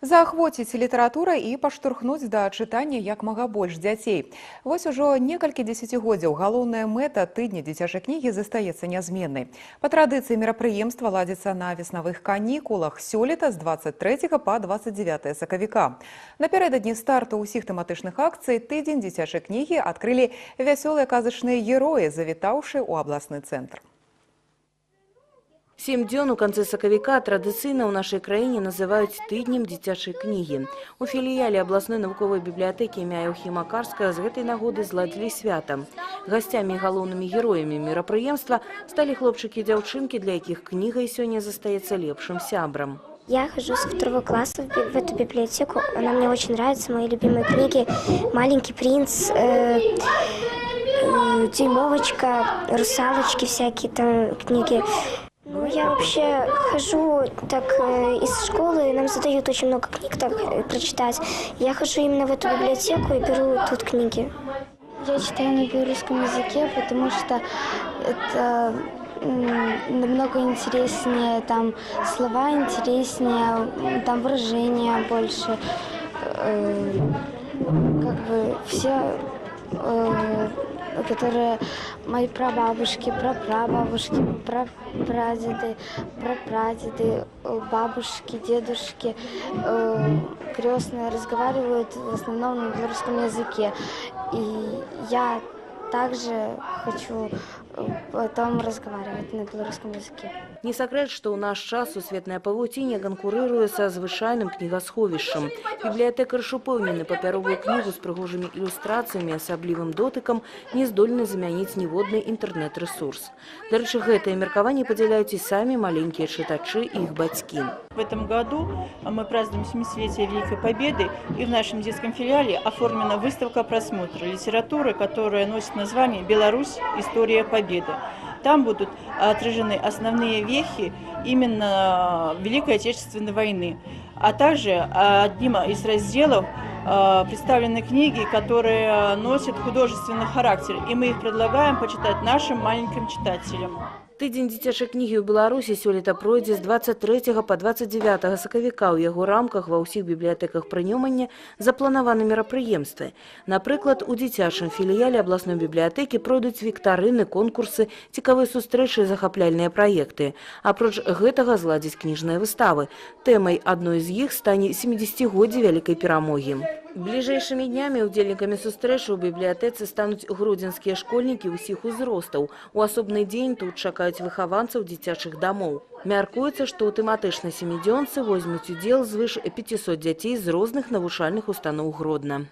Заахвоціць літаратурай і паштурхнуць да чытання як мага больш дзяцей. Вось ужо некалькі дзесяцігоддзяў галоўная мэта тыдня дзіцячай кнігі застаецца нязменнай. Па традыцыі мерапрыемства ладзіцца на веснавых канікулах сёлета з 23 па 29 сакавіка. Напярэдадні старту ўсіх тэматычных акцый тыдзень дзіцячай кнігі адкрылі вясёлыя казачныя героі, завітаўшы ў абласны цэнтр. 7 дзён у канцы сакавіка традыцыйна ў нашай краіне называюць тыднем дзіцячай кнігі. У філіяле абласной навуковай бібліятэкі імя Яўхіма Карскага з гэтай нагоды зладзілі свята. Гасцямі і галоўнымі героямі мерапрыемства сталі хлопчыкі і дзяўчынкі, для якіх кніга і сёння застаецца лепшым сябрам. Я хожу со 2 класса в эту библиотеку. Она мне очень нравится. Мои любимые книги «Маленький принц», «Дюймовочка», «Русалочки», всякие там книги. Ну, я вообще хожу так из школы, нам задают очень много книг так прочитать. Я хожу именно в эту библиотеку и беру тут книги. Я читаю на белорусском языке, потому что это намного интереснее, там слова интереснее, там выражения больше. Как бы все, которые мои прабабушки, прапрабабушки, прапрадеды, прапрадеды, бабушки, дедушки, крестные разговаривают в основном на белорусском языке. И я также хочу потом разговаривать на белорусском языке. Не сакрэт, што ў наш час сусветнае павуцінне канкурыруе са звычайным кнігасховішчам. Бібліятэкарш упэўнены, папяровую кнігу з прыгожымі ілюстрацыямі, асаблівым дотыкам не здольны замяніць ніводны інтэрнэт-рэсурс. Дарэчы, гэтае меркаванне падзяляюць і самі маленькія чытачы і іх бацькі. В этом году мы празднуем 70-летие Великой Победы, и в нашем детском филиале оформлена выставка просмотра литературы, которая носит название «Беларусь. История Победы». Там будут отражены основные вехи именно Великой Отечественной войны. А также одним из разделов представлены книги, которые носят художественный характер. И мы их предлагаем почитать нашим маленьким читателям. Тыдзень дзіцячай кнігі ў Беларусі сёлета пройдзе з 23 па 29 сакавіка. У яго рамках ва ўсіх бібліятэках прынёмання запланаваны мерапрыемствы. Напрыклад, у дзіцячым філіяле абласной бібліятэкі пройдуць віктарыны, конкурсы, цікавыя сустрэчы і захапляльныя праекты. Апроч гэтага зладзіць кніжныя выставы. Тэмай адной з іх стане 70-годдзе вялікай перамогі. Бліжэйшымі днямі удзельнікамі сустрэчы ў бібліятэцы стануць гродзенскія школьнікі ўсіх узростаў. У асобны дзень тут чакаюць выхаванцаў дзіцячых дамоў. Мяркуецца, што ў тэматычнай семідзёнцы возьмуць удзел звыш 500 дзяцей з розных навучальных устаноў Гродна.